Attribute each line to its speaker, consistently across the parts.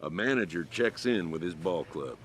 Speaker 1: A manager checks in with his ball club.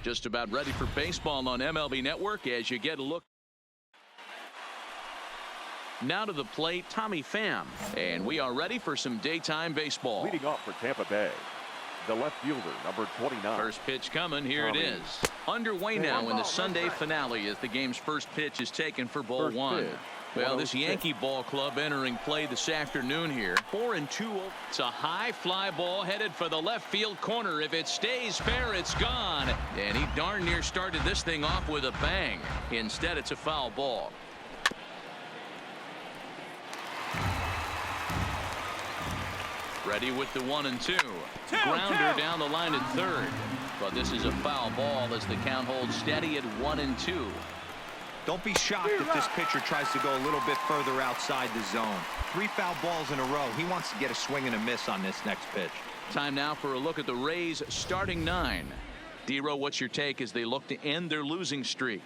Speaker 2: Just about ready for baseball on MLB Network as you get a look. Now to the plate, Tommy Pham, and we are ready for some daytime baseball.
Speaker 3: Leading off for Tampa Bay, the left fielder, number 29.
Speaker 2: First pitch coming. Here it is. Underway now in the Sunday finale as the game's first pitch is taken for ball one. Well, this Yankee ball club entering play this afternoon here. 4-2. It's a high fly ball headed for the left field corner. If it stays fair, it's gone. And he darn near started this thing off with a bang. Instead, it's a foul ball. Ready with the 1-2. Grounder down the line at third. But this is a foul ball as the count holds steady at 1-2.
Speaker 4: Don't be shocked if this pitcher tries to go a little bit further outside the zone. 3 foul balls in a row. He wants to get a swing and a miss on this next pitch.
Speaker 2: Time now for a look at the Rays starting 9. D-Row, what's your take as they look to end their losing streak?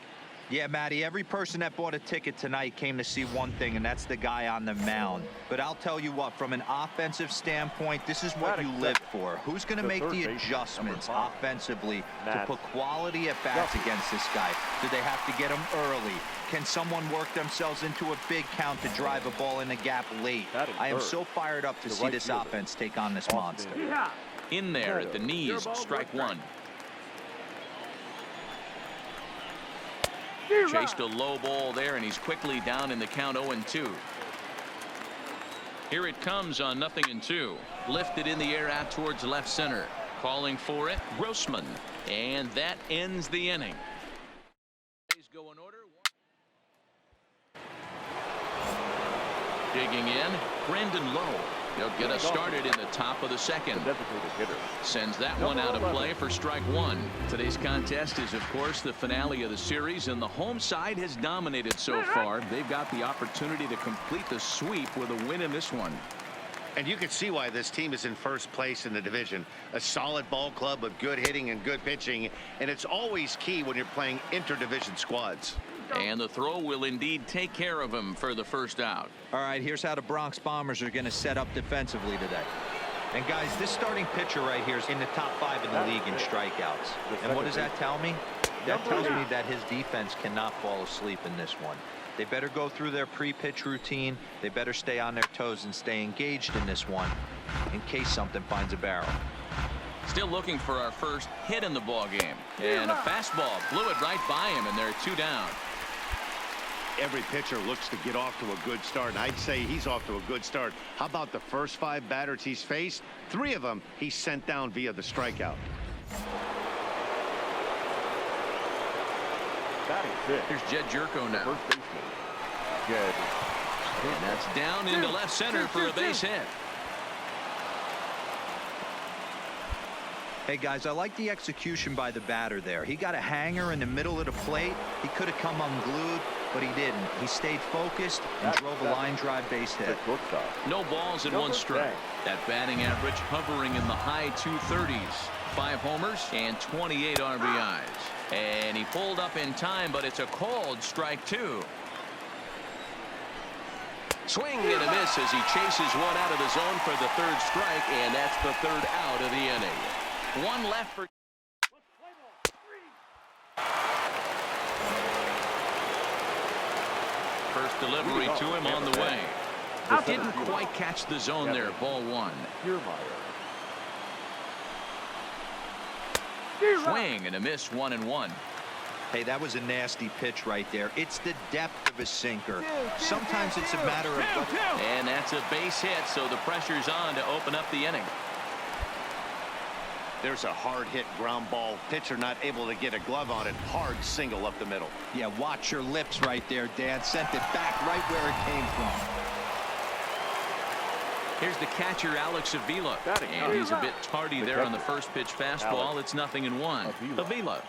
Speaker 4: Yeah, Matty, every person that bought a ticket tonight came to see one thing, and that's the guy on the mound. But I'll tell you what, from an offensive standpoint, this is what you live for. Who's going to make the adjustments offensively to put quality at bats against this guy? Do they have to get him early? Can someone work themselves into a big count to drive a ball in the gap late? I am so fired up to see this offense take on this monster.
Speaker 2: In there at the knees, strike 1. Chased a low ball there, and he's quickly down in the count 0-2. Here it comes on 0-2. Lifted in the air out towards left center. Calling for it, Grossman. And that ends the inning. Please go in order. Digging in, Brandon Lowe. He'll get us started in the top of the second. Sends that one out of play for strike 1. Today's contest is, of course, the finale of the series, and the home side has dominated so far. They've got the opportunity to complete the sweep with a win in this one.
Speaker 5: And you can see why this team is in first place in the division. A solid ball club with good hitting and good pitching, and it's always key when you're playing interdivision squads.
Speaker 2: And the throw will indeed take care of him for the first out.
Speaker 4: All right, here's how the Bronx Bombers are going to set up defensively today. And guys, this starting pitcher right here is in the top 5 in the league in strikeouts. And what does that tell me? That tells me that his defense cannot fall asleep in this one. They better go through their pre-pitch routine. They better stay on their toes and stay engaged in this one in case something finds a barrel.
Speaker 2: Still looking for our first hit in the ball game. And a fastball blew it right by him, and there are 2 down.
Speaker 5: Every pitcher looks to get off to a good start, and I'd say he's off to a good start. How about the first 5 batters he's faced? 3 of them he sent down via the strikeout.
Speaker 2: Here's Jed Jerko now.
Speaker 3: First baseman, Jed.
Speaker 2: And that's down into left center for a base hit.
Speaker 4: Hey guys, I like the execution by the batter there. He got a hanger in the middle of the plate. He could have come unglued, but he didn't. He stayed focused and drove a line drive base hit.
Speaker 2: No balls and 1 strike. That batting average hovering in the high 230s. 5 homers and 28 RBIs. And he pulled up in time, but it's a called strike 2. Swing and a miss as he chases one out of the zone for the 3rd strike, and that's the 3rd out of the inning. 1 left for. First delivery to him on the way. Didn't quite catch the zone there. Ball 1. Swing and a miss, 1-1.
Speaker 4: Hey, that was a nasty pitch right there. It's the depth of a sinker. Sometimes it's a matter of.
Speaker 2: And that's a base hit, so the pressure's on to open up the inning.
Speaker 5: There's a hard hit ground ball. Pitcher not able to get a glove on it. Hard single up the middle.
Speaker 4: Yeah, watch your lips right there, Dan. Sent it back right where it came from.
Speaker 2: Here's the catcher, Alex Avila. And he's a bit tardy there on the first pitch fastball. It's 0-1. Avila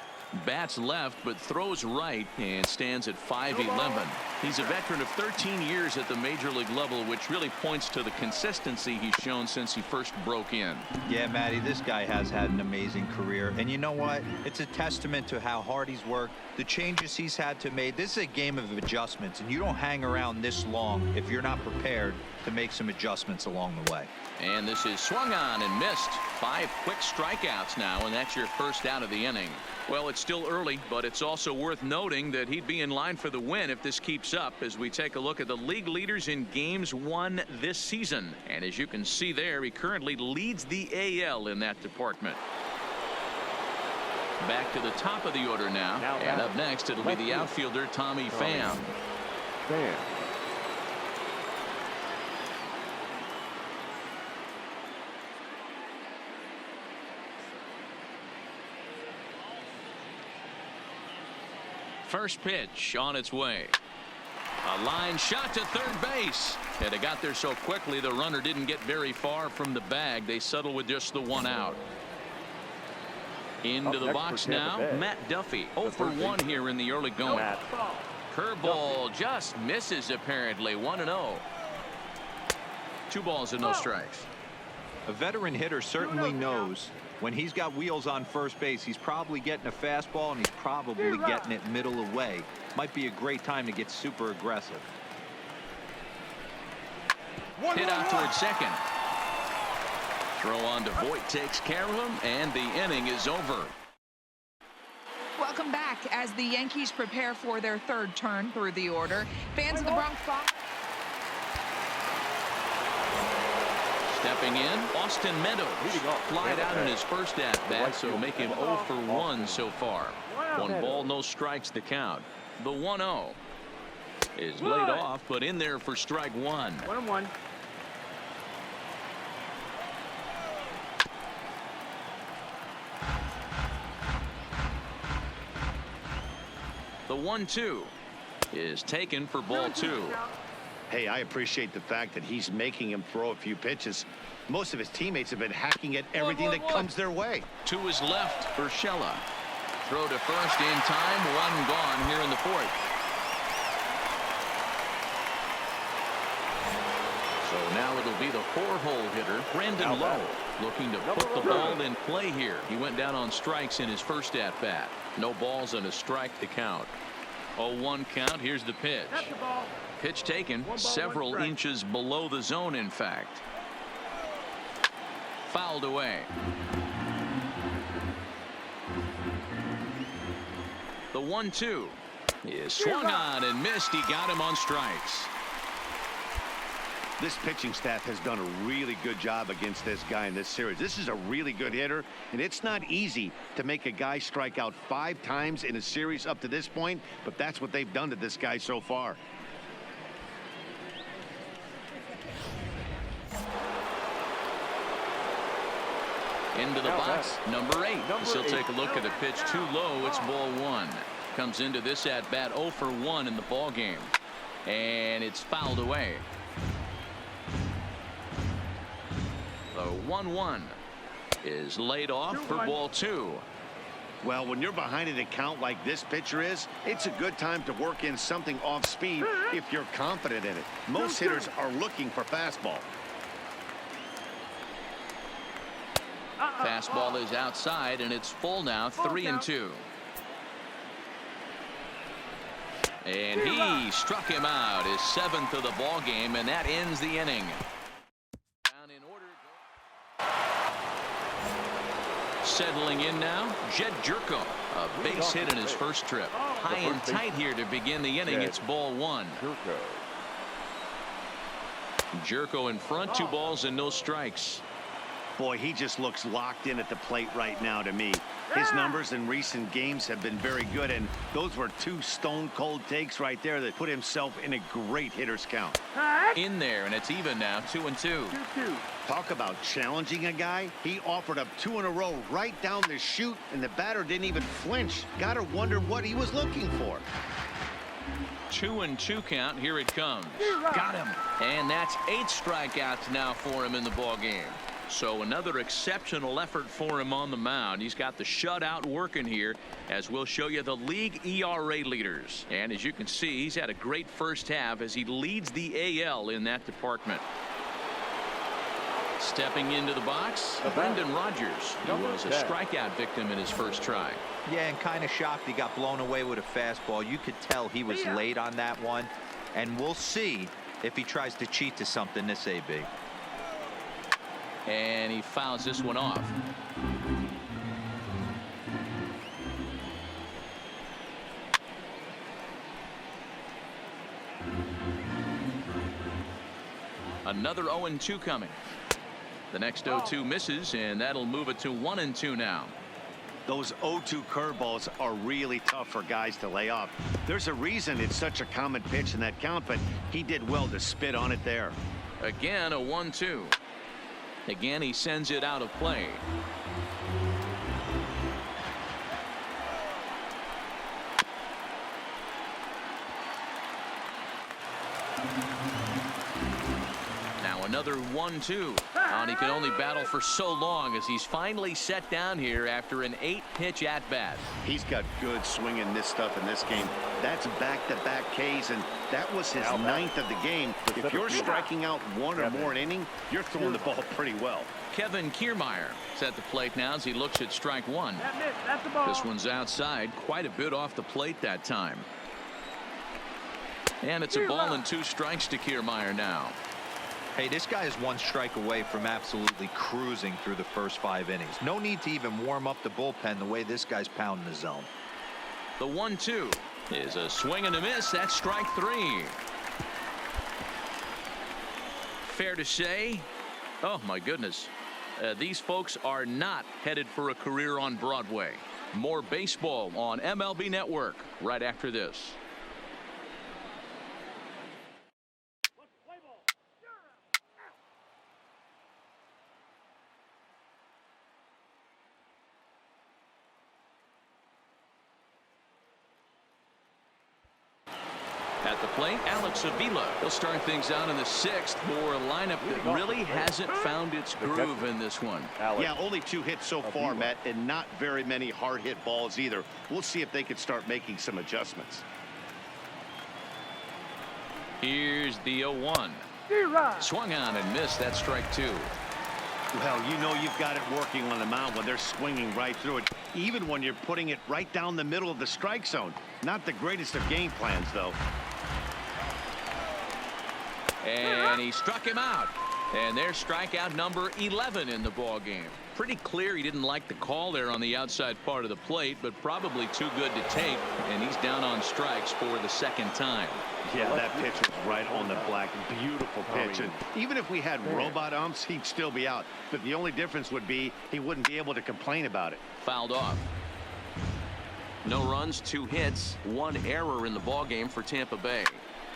Speaker 2: bats left but throws right and stands at 5'11". He's a veteran of 13 years at the major league level, which really points to the consistency he's shown since he first broke in.
Speaker 4: Yeah, Matty, this guy has had an amazing career, and you know what, it's a testament to how hard he's worked, the changes he's had to make. This is a game of adjustments, and you don't hang around this long if you're not prepared to make some adjustments along the way.
Speaker 2: And this is swung on and missed. 5 quick strikeouts now, and that's your first out of the inning. Well, it's still early, but it's also worth noting that he'd be in line for the win if this keeps up as we take a look at the league leaders in games won this season. And as you can see there, he currently leads the AL in that department. Back to the top of the order now. And up next, it'll be the outfielder, Tommy Pham. First pitch on its way. A line shot to third base. And it got there so quickly the runner didn't get very far from the bag. They settle with just the one out. Into the box now, Matt Duffy. 0 for 1 here in the early going. Curveball just misses apparently. 1-0. 2 balls and no strikes.
Speaker 4: A veteran hitter certainly knows when he's got wheels on first base, he's probably getting a fastball and he's probably getting it middle away. Might be a great time to get super aggressive.
Speaker 2: Hit out towards second. Throw on to Voit takes care of him, and the inning is over.
Speaker 6: Welcome back as the Yankees prepare for their third turn through the order. Fans of the Bronx.
Speaker 2: Stepping in, Austin Meadows flied out in his first at-bat, so make him 0 for 1 so far. 1 ball, no strikes the count. The 1-0 is laid off, but in there for strike 1.
Speaker 7: 1-1.
Speaker 2: The 1-2 is taken for ball 2.
Speaker 5: Hey, I appreciate the fact that he's making him throw a few pitches. Most of his teammates have been hacking at everything that comes their way.
Speaker 2: To his left, Urshela. Throw to first in time. 1 gone here in the 4th. So now it'll be the 4-hole hitter, Brandon Lowe, looking to put the ball in play here. He went down on strikes in his first at-bat. No balls and a strike to count. 0-1 count. Here's the pitch. Pitch taken several inches below the zone, in fact. Fouled away. The 1-2 is swung on and missed. He got him on strikes.
Speaker 5: This pitching staff has done a really good job against this guy in this series. This is a really good hitter, and it's not easy to make a guy strike out 5 times in a series up to this point, but that's what they've done to this guy so far.
Speaker 2: Into the box, number 8. He'll take a look at a pitch too low. It's ball 1. Comes into this at bat 0 for 1 in the ball game, and it's fouled away. The 1-1 is laid off for ball 2.
Speaker 5: Well, when you're behind an account like this pitcher is, it's a good time to work in something off speed if you're confident in it. Most hitters are looking for fastball.
Speaker 2: Fastball is outside, and it's full now. 3-2. And he struck him out, his 7th of the ball game, and that ends the inning. Down in order. Settling in now, Jed Jerko, a base hit in his first trip. High and tight here to begin the inning. It's ball 1. Jerko in front, 2 balls and no strikes.
Speaker 5: Boy, he just looks locked in at the plate right now to me. His numbers in recent games have been very good, and those were 2 stone-cold takes right there that put himself in a great hitter's count.
Speaker 2: In there, and it's even now, 2-2.
Speaker 5: Talk about challenging a guy. He offered up 2 in a row right down the chute, and the batter didn't even flinch. Gotta wonder what he was looking for.
Speaker 2: 2-2 count. Here it comes. Got him. And that's 8 strikeouts now for him in the ball game. So another exceptional effort for him on the mound. He's got the shutout working here, as we'll show you the league ERA leaders. And as you can see, he's had a great first half as he leads the AL in that department. Stepping into the box, Brendan Rodgers. He was a strikeout victim in his first try.
Speaker 4: Yeah, and kind of shocked he got blown away with a fastball. You could tell he was late on that one, and we'll see if he tries to cheat to something this AB.
Speaker 2: And he fouls this one off. Another 0-2 coming. The next 0-2 misses, and that'll move it to 1-2 now.
Speaker 5: Those 0-2 curveballs are really tough for guys to lay off. There's a reason it's such a common pitch in that count, but he did well to spit on it there.
Speaker 2: Again, a 1-2. Again, he sends it out of play. another 1-2. And he can only battle for so long as he's finally set down here after an 8-pitch at-bat.
Speaker 5: He's got good swing and miss stuff in this game. That's back-to-back Ks, and that was his 9th of the game. If you're striking out one or more an inning, you're throwing the ball pretty well.
Speaker 2: Kevin Kiermaier is at the plate now as he looks at strike one. This one's outside, quite a bit off the plate that time. And it's a ball and 2 strikes to Kiermaier now.
Speaker 4: Hey, this guy is 1 strike away from absolutely cruising through the first 5 innings. No need to even warm up the bullpen the way this guy's pounding the zone.
Speaker 2: The 1-2 is a swing and a miss. That's strike 3. Fair to say, oh my goodness, these folks are not headed for a career on Broadway. More baseball on MLB Network right after this. At the plate, Alex Avila. He'll start things out in the 6th for a lineup that really hasn't found its groove in this one.
Speaker 5: Yeah, only 2 hits so far, Matt, and not very many hard hit balls either. We'll see if they can start making some adjustments.
Speaker 2: Here's the 0-1. Swung on and missed. That's strike 2.
Speaker 5: Well, you know you've got it working on the mound when they're swinging right through it, even when you're putting it right down the middle of the strike zone. Not the greatest of game plans, though.
Speaker 2: And he struck him out. And there's strikeout number 11 in the ball game. Pretty clear he didn't like the call there on the outside part of the plate, but probably too good to take. And he's down on strikes for the 2nd time.
Speaker 5: Yeah, that pitch was right on the black. Beautiful pitch. And even if we had robot umps, he'd still be out. But the only difference would be he wouldn't be able to complain about it.
Speaker 2: Fouled off. No runs, 2 hits, 1 error in the ball game for Tampa Bay.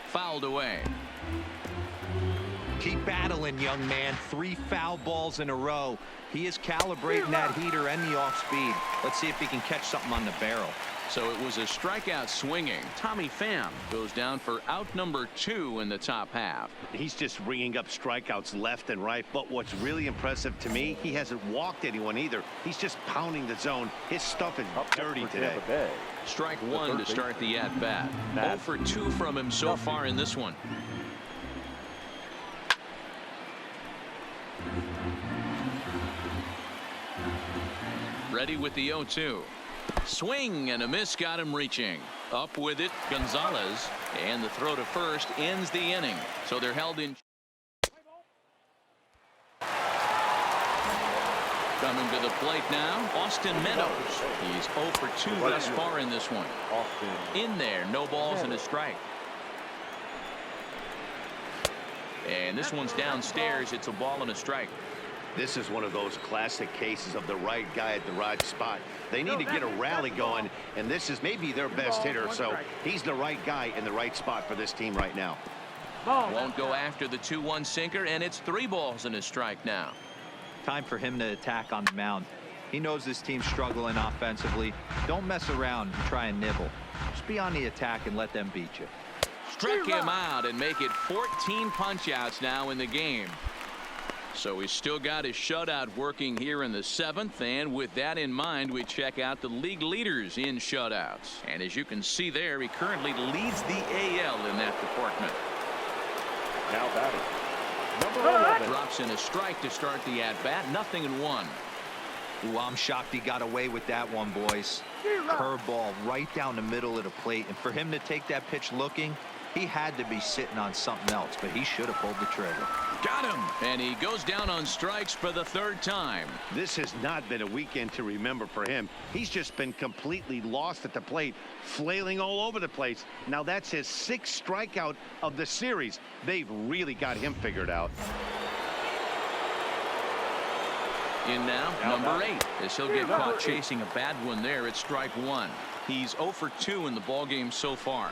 Speaker 2: Fouled away.
Speaker 4: Keep battling, young man. 3 foul balls in a row. He is calibrating that heater and the off speed. Let's see if he can catch something on the barrel.
Speaker 2: So it was a strikeout swinging. Tommy Pham goes down for out number 2 in the top half.
Speaker 5: He's just ringing up strikeouts left and right. But what's really impressive to me, he hasn't walked anyone either. He's just pounding the zone. His stuff is dirty today.
Speaker 2: Strike 1 to start the at-bat. 0 for 2 from him so far in this one. Ready with the 0-2. Swing and a miss got him reaching. Up with it, Gonzalez. And the throw to first ends the inning. So they're held in. Coming to the plate now, Austin Meadows. He's 0 for 2 thus far in this one. In there, no balls and a strike. And this one's downstairs. It's a ball and a strike.
Speaker 5: This is one of those classic cases of the right guy at the right spot. They need to get a rally going, and this is maybe their best hitter, so he's the right guy in the right spot for this team right now.
Speaker 2: Won't go after the 2-1 sinker, and it's 3 balls and a strike now.
Speaker 4: Time for him to attack on the mound. He knows this team's struggling offensively. Don't mess around and try and nibble. Just be on the attack and let them beat you.
Speaker 2: Struck him out and make it 14 punch-outs now in the game. So he's still got his shutout working here in the 7th, and with that in mind, we check out the league leaders in shutouts. And as you can see there, he currently leads the AL in that department.
Speaker 3: Now batting, number 11.
Speaker 2: Drops in a strike to start the at-bat. 0-1.
Speaker 4: Ooh, I'm shocked he got away with that one, boys. Curveball right down the middle of the plate, and for him to take that pitch looking, he had to be sitting on something else, but he should have pulled the trigger.
Speaker 2: Got him, and he goes down on strikes for the 3rd time.
Speaker 5: This has not been a weekend to remember for him. He's just been completely lost at the plate, flailing all over the place. Now that's his 6th strikeout of the series. They've really got him figured out.
Speaker 2: In now, number 8, as he'll get caught chasing a bad one there at strike 1. He's 0 for 2 in the ballgame so far.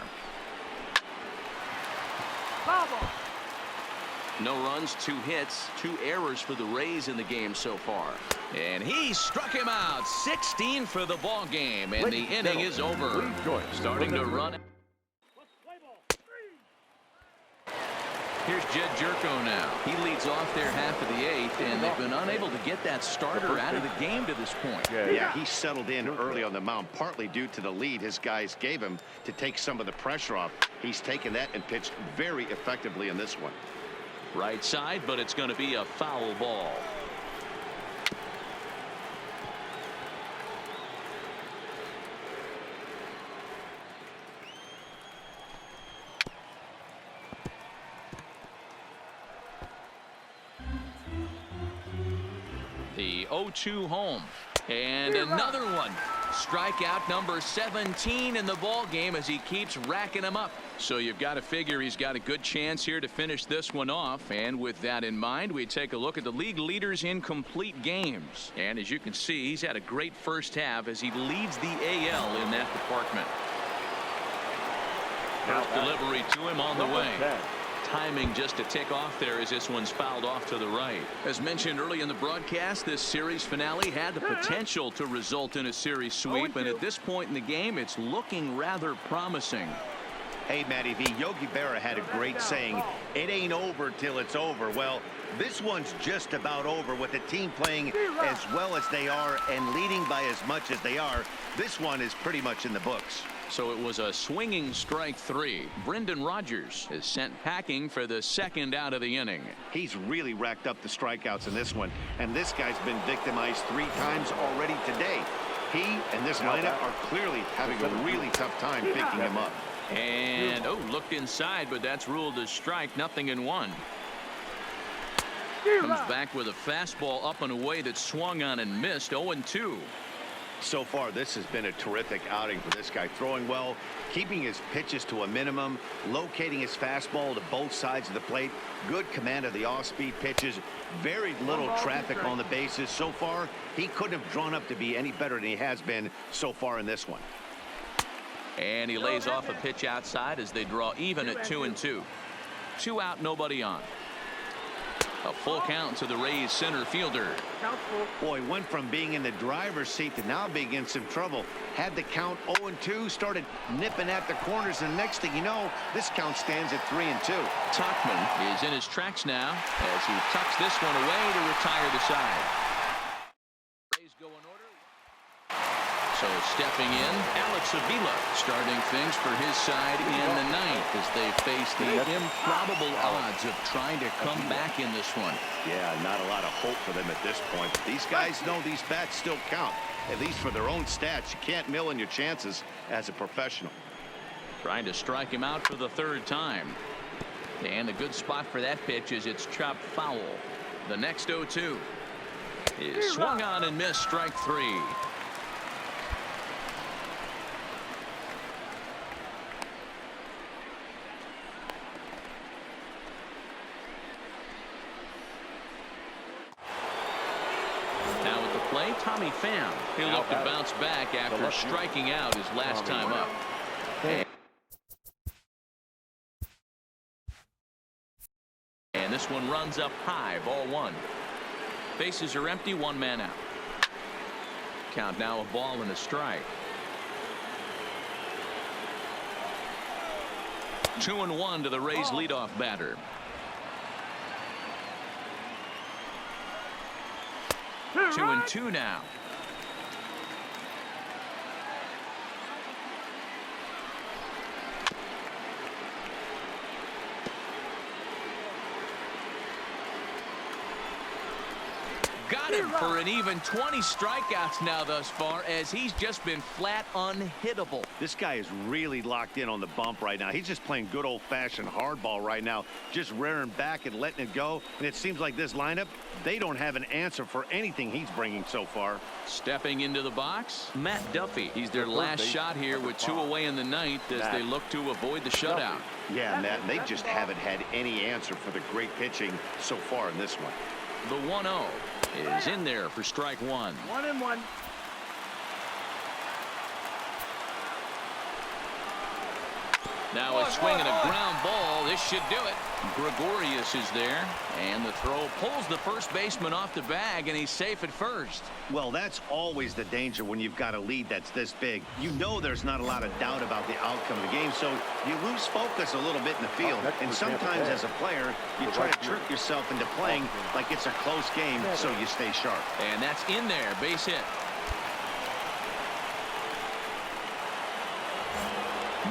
Speaker 2: No runs, 2 hits, 2 errors for the Rays in the game so far. And he struck him out. 16 for the ball game, and the inning is over. Starting to run. Here's Jed Jerko now. He leads off off their half of the eighth, and they've been unable to get that starter out of the game to this point.
Speaker 5: Yeah, he settled in early on the mound, partly due to the lead his guys gave him to take some of the pressure off. He's taken that and pitched very effectively in this one.
Speaker 2: Right side, but it's going to be a foul ball. The 0-2 home, and another one. Strikeout number 17 in the ball game as he keeps racking them up. So you've got to figure he's got a good chance here to finish this one off. And with that in mind, we take a look at the league leaders in complete games. And as you can see, he's had a great first half as he leads the AL in that department. First delivery to him on the way. Timing just to tick off there as this one's fouled off to the right. As mentioned early in the broadcast, this series finale had the potential to result in a series sweep, and at this point in the game, it's looking rather promising.
Speaker 5: Hey, Matty V, Yogi Berra had a great saying, it ain't over till it's over. Well, this one's just about over with the team playing as well as they are and leading by as much as they are. This one is pretty much in the books.
Speaker 2: So it was a swinging strike three. Brendan Rodgers is sent packing for the second out of the inning.
Speaker 5: He's really racked up the strikeouts in this one, and this guy's been victimized 3 times already today. He and this lineup are clearly having a really tough time picking him up.
Speaker 2: And looked inside, but that's ruled a strike. Nothing in 1. Comes back with a fastball up and away that swung on and missed. 0-2.
Speaker 5: So far, this has been a terrific outing for this guy. Throwing well, keeping his pitches to a minimum, locating his fastball to both sides of the plate, good command of the off-speed pitches, very little traffic on the bases. So far, he couldn't have drawn up to be any better than he has been so far in this one.
Speaker 2: And he lays off a pitch outside as they draw even at 2-2. 2 out, nobody on. A full count to the Rays center fielder.
Speaker 5: Boy, went from being in the driver's seat to now being in some trouble. Had the count 0-2, started nipping at the corners, and next thing you know, this count stands at 3-2.
Speaker 2: Tuchman is in his tracks now as he tucks this one away to retire the side. Rays go in order. So stepping in, Alex Avila starting things for his side in the 9th as they face the improbable odds of trying to come back in this one.
Speaker 5: Yeah, not a lot of hope for them at this point. But these guys know these bats still count, at least for their own stats. You can't mill in your chances as a professional.
Speaker 2: Trying to strike him out for the 3rd time. And a good spot for that pitch is it's chopped foul. The next 0-2 is swung on and missed, strike 3. Tommy Pham. He'll look to bounce back after striking out his last time up. And this one runs up high, ball 1. Bases are empty, 1 man out. Count now a ball and a strike. 2-1 to the Rays leadoff batter. 2-2 now. Got him for an even 20 strikeouts now thus far as he's just been flat unhittable.
Speaker 5: This guy is really locked in on the bump right now. He's just playing good old-fashioned hardball right now, just rearing back and letting it go. And it seems like this lineup, they don't have an answer for anything he's bringing so far.
Speaker 2: Stepping into the box, Matt Duffy. He's their last shot here with 2 away in the 9th as they look to avoid the shutout.
Speaker 5: Yeah, Matt, they just haven't had any answer for the great pitching so far in this one.
Speaker 2: The 1-0 is in there for strike 1.
Speaker 7: 1-1.
Speaker 2: Now a swing and a ground ball. This should do it. Gregorius is there, and the throw pulls the first baseman off the bag, and he's safe at first.
Speaker 5: Well, that's always the danger when you've got a lead that's this big. You know there's not a lot of doubt about the outcome of the game, so you lose focus a little bit in the field. And sometimes as a player, you try to trick yourself into playing like it's a close game, so you stay sharp.
Speaker 2: And that's in there, base hit.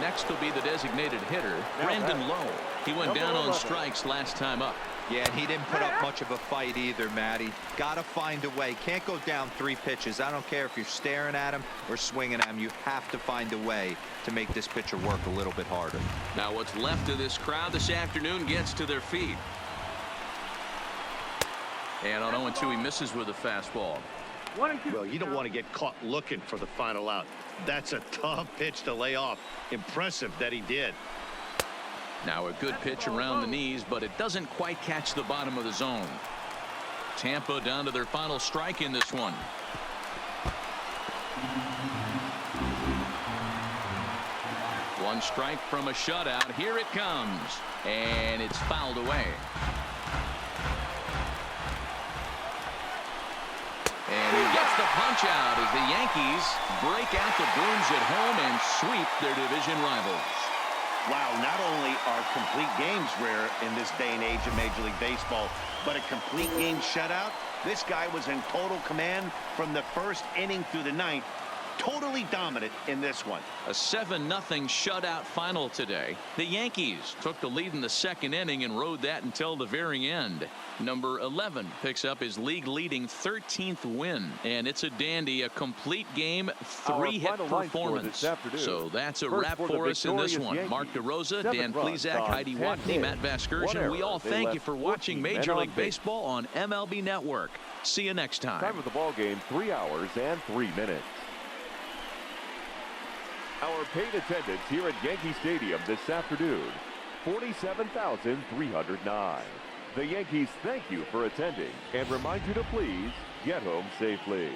Speaker 2: Next will be the designated hitter, Brandon Lowe. He went down on strikes last time up.
Speaker 4: Yeah, and he didn't put up much of a fight either, Matty. Got to find a way. Can't go down 3 pitches. I don't care if you're staring at him or swinging at him. You have to find a way to make this pitcher work a little bit harder.
Speaker 2: Now what's left of this crowd this afternoon gets to their feet. And on 0-2, he misses with a fastball.
Speaker 5: Well, you don't want to get caught looking for the final out. That's a tough pitch to lay off. Impressive that he did.
Speaker 2: Now a good pitch around the knees, but it doesn't quite catch the bottom of the zone. Tampa down to their final strike in this one. One strike from a shutout. Here it comes, and it's fouled away. And he gets the punch out as the Yankees break out the brooms at home and sweep their division rivals.
Speaker 5: Wow, not only are complete games rare in this day and age of Major League Baseball, but a complete game shutout. This guy was in total command from the first inning through the ninth. Totally dominant in this one.
Speaker 2: A 7-0 shutout final today. The Yankees took the lead in the second inning and rode that until the very end. Number 11 picks up his league-leading 13th win, and it's a dandy, a complete game, 3-hit performance. So that's a wrap for us in this one.
Speaker 3: Yankees.
Speaker 2: Mark DeRosa, Dan Plesac, Heidi Watney, Matt Vasgersian. We all thank you for watching Major League Baseball on MLB Network. See you next time.
Speaker 3: Time of the ball game, 3 hours and 3 minutes. Our paid attendance here at Yankee Stadium this afternoon, 47,309. The Yankees thank you for attending and remind you to please get home safely.